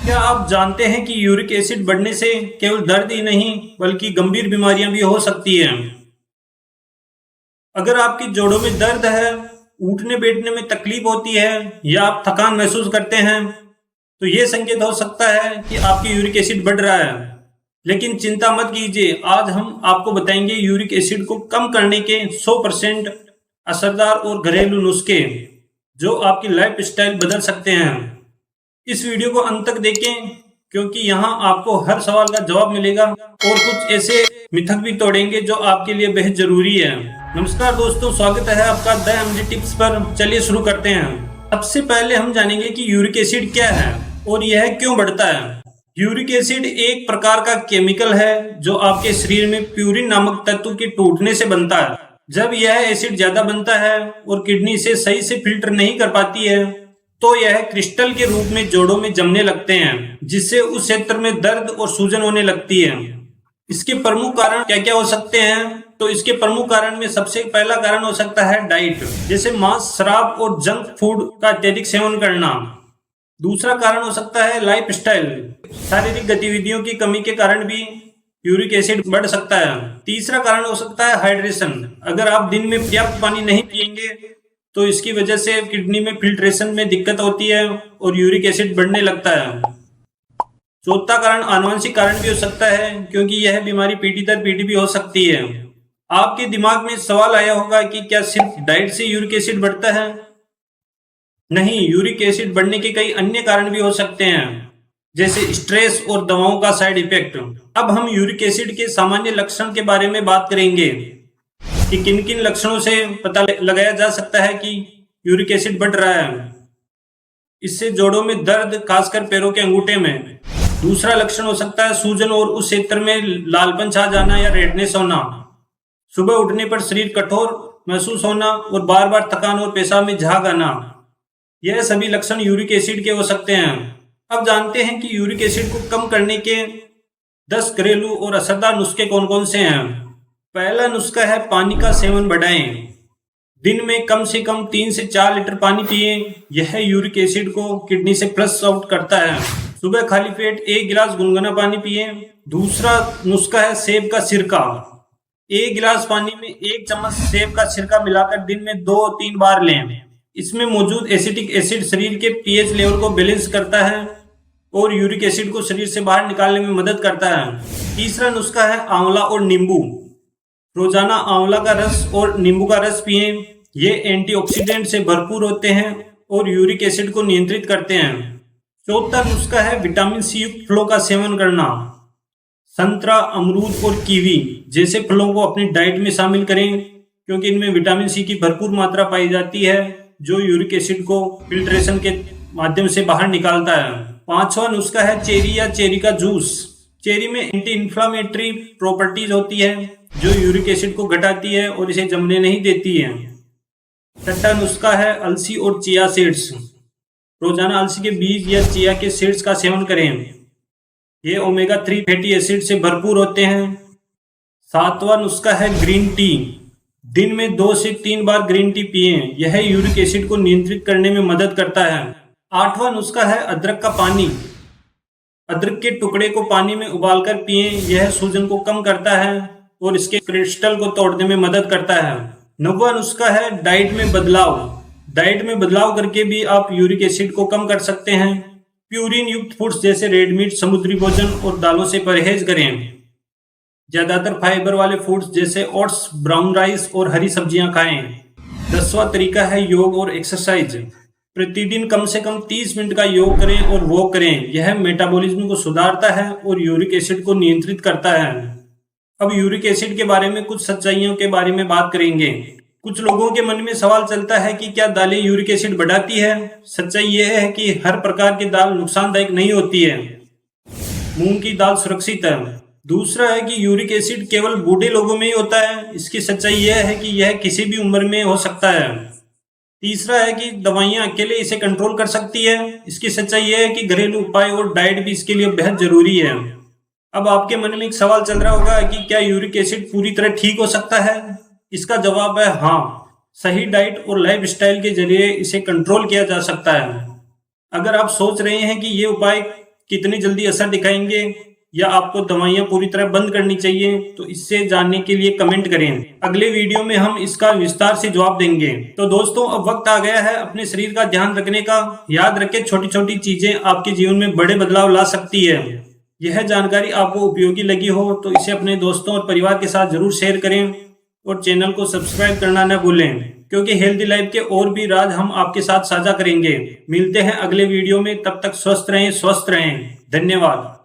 क्या आप जानते हैं कि यूरिक एसिड बढ़ने से केवल दर्द ही नहीं बल्कि गंभीर बीमारियां भी हो सकती हैं। अगर आपकी जोड़ों में दर्द है, उठने बैठने में तकलीफ होती है या आप थकान महसूस करते हैं तो ये संकेत हो सकता है कि आपकी यूरिक एसिड बढ़ रहा है। लेकिन चिंता मत कीजिए, आज हम आपको बताएंगे यूरिक एसिड को कम करने के 100% असरदार और घरेलू नुस्खे जो आपकी लाइफ स्टाइल बदल सकते हैं। इस वीडियो को अंत तक देखें क्योंकि यहाँ आपको हर सवाल का जवाब मिलेगा और कुछ ऐसे मिथक भी तोड़ेंगे जो आपके लिए बेहद जरूरी है। नमस्कार दोस्तों, स्वागत है आपका द एमडी टिप्स पर। चलिए शुरू करते हैं। सबसे पहले हम जानेंगे कि यूरिक एसिड क्या है और यह क्यों बढ़ता है। यूरिक एसिड एक प्रकार का केमिकल है जो आपके शरीर में प्यूरिन नामक तत्व के टूटने से बनता है। जब यह एसिड ज्यादा बनता है और किडनी से सही से फिल्टर नहीं कर पाती है तो यह क्रिस्टल के रूप में जोड़ों में जमने लगते हैं, जिससे उस क्षेत्र में दर्द और सूजन होने लगती है। इसके प्रमुख कारण क्या क्या हो सकते हैं? तो इसके प्रमुख कारण में सबसे पहला कारण हो सकता है डाइट, जैसे मांस, शराब और जंक फूड का अत्यधिक सेवन करना। दूसरा कारण हो सकता है लाइफ स्टाइल, शारीरिक गतिविधियों की कमी के कारण भी यूरिक एसिड बढ़ सकता है। तीसरा कारण हो सकता है हाइड्रेशन, अगर आप दिन में पर्याप्त पानी नहीं पिएंगे तो इसकी वजह से किडनी में फिल्ट्रेशन में दिक्कत होती है और यूरिक एसिड बढ़ने लगता है। चौथा कारण आनुवंशिक कारण भी हो सकता है, क्योंकि यह बीमारी पीढ़ी दर पीढ़ी भी हो सकती है। आपके दिमाग में सवाल आया होगा कि क्या सिर्फ डाइट से यूरिक एसिड बढ़ता है? नहीं, यूरिक एसिड बढ़ने के कई अन्य कारण भी हो सकते हैं, जैसे स्ट्रेस और दवाओं का साइड इफेक्ट। अब हम यूरिक एसिड के सामान्य लक्षण के बारे में बात करेंगे कि किन किन लक्षणों से पता लगाया जा सकता है कि यूरिक एसिड बढ़ रहा है। इससे जोड़ों में दर्द, खासकर पैरों के अंगूठे में। दूसरा लक्षण हो सकता है सूजन और उस क्षेत्र में लालपन छा जाना या रेडनेस होना। सुबह उठने पर शरीर कठोर महसूस होना और बार बार थकान और पेशाब में झाग आना। यह सभी लक्षण यूरिक एसिड के हो सकते हैं। अब जानते हैं कि यूरिक एसिड को कम करने के 10 घरेलू और असरदार नुस्खे कौन कौन से हैं। पहला नुस्खा है पानी का सेवन बढ़ाएं। दिन में कम से कम 3 से 4 लीटर पानी पिए। यह यूरिक एसिड को किडनी से फ्लश आउट करता है। सुबह खाली पेट 1 गिलास गुनगुना पानी पिए। दूसरा नुस्खा है सेब का सिरका। 1 गिलास पानी में 1 चम्मच सेब का सिरका मिलाकर दिन में 2-3 बार लें। इसमें मौजूद एसिटिक एसिड शरीर के पीएच लेवल को बैलेंस करता है और यूरिक एसिड को शरीर से बाहर निकालने में मदद करता है। तीसरा नुस्खा है आंवला और नींबू। रोजाना आंवला का रस और नींबू का रस पिएं। ये एंटीऑक्सीडेंट से भरपूर होते हैं और यूरिक एसिड को नियंत्रित करते हैं। चौथा नुस्खा है विटामिन सी युक्त फलों का सेवन करना। संतरा, अमरूद और कीवी जैसे फलों को अपनी डाइट में शामिल करें, क्योंकि इनमें विटामिन सी की भरपूर मात्रा पाई जाती है जो यूरिक एसिड को फिल्ट्रेशन के माध्यम से बाहर निकालता है। पांचवा नुस्खा है चेरी या चेरी का जूस। चेरी में एंटी इंफ्लामेटरी प्रॉपर्टीज होती है जो यूरिक एसिड को घटाती है और इसे जमने नहीं देती है। छठा नुस्खा है अलसी और चिया सीड्स। रोजाना अलसी के बीज या चिया के सीड्स का सेवन करें। ये ओमेगा 3 फैटी एसिड से भरपूर होते हैं। सातवां नुस्खा है ग्रीन टी। दिन में 2 से 3 बार ग्रीन टी पिए। यह यूरिक एसिड को नियंत्रित करने में मदद करता है। आठवां नुस्खा है अदरक का पानी। अदरक के टुकड़े को पानी में उबालकर पिए। यह सूजन को कम करता है और इसके क्रिस्टल को तोड़ने में मदद करता है। 9वां नुस्खा है डाइट में बदलाव। डाइट में बदलाव करके भी आप यूरिक एसिड को कम कर सकते हैं। प्यूरिन युक्त फूड्स जैसे रेड मीट, समुद्री भोजन और दालों से परहेज करें। ज्यादातर फाइबर वाले फूड्स जैसे ओट्स, ब्राउन राइस और हरी सब्जियां खाएं। 10वां तरीका है योग और एक्सरसाइज। प्रतिदिन कम से कम 30 मिनट का योग करें और वॉक करें। यह मेटाबॉलिज्म को सुधारता है और यूरिक एसिड को नियंत्रित करता है। अब यूरिक एसिड के बारे में कुछ सच्चाइयों के बारे में बात करेंगे। कुछ लोगों के मन में सवाल चलता है कि क्या दालें यूरिक एसिड बढ़ाती है? सच्चाई यह है कि हर प्रकार की दाल नुकसानदायक नहीं होती है। मूंग की दाल सुरक्षित है। दूसरा है कि यूरिक एसिड केवल बूढ़े लोगों में ही होता है। इसकी सच्चाई यह है कि यह किसी भी उम्र में हो सकता है। तीसरा है कि दवाइयां अकेले इसे कंट्रोल कर सकती है। इसकी सच्चाई यह है कि घरेलू उपाय और डाइट भी इसके लिए बेहद जरूरी है। अब आपके मन में एक सवाल चल रहा होगा कि क्या यूरिक एसिड पूरी तरह ठीक हो सकता है? इसका जवाब है हाँ, सही डाइट और लाइफ स्टाइल के जरिए इसे कंट्रोल किया जा सकता है। अगर आप सोच रहे हैं कि ये उपाय कितनी जल्दी असर दिखाएंगे या आपको दवाइयां पूरी तरह बंद करनी चाहिए, तो इससे जानने के लिए कमेंट करें। अगले वीडियो में हम इसका विस्तार से जवाब देंगे। तो दोस्तों, अब वक्त आ गया है अपने शरीर का ध्यान रखने का। याद रखें, छोटी छोटी चीजें आपके जीवन में बड़े बदलाव ला सकती है। यह जानकारी आपको उपयोगी लगी हो तो इसे अपने दोस्तों और परिवार के साथ जरूर शेयर करें और चैनल को सब्सक्राइब करना न भूलें, क्योंकि हेल्दी लाइफ के और भी राज हम आपके साथ साझा करेंगे। मिलते हैं अगले वीडियो में, तब तक स्वस्थ रहें, स्वस्थ रहें। धन्यवाद।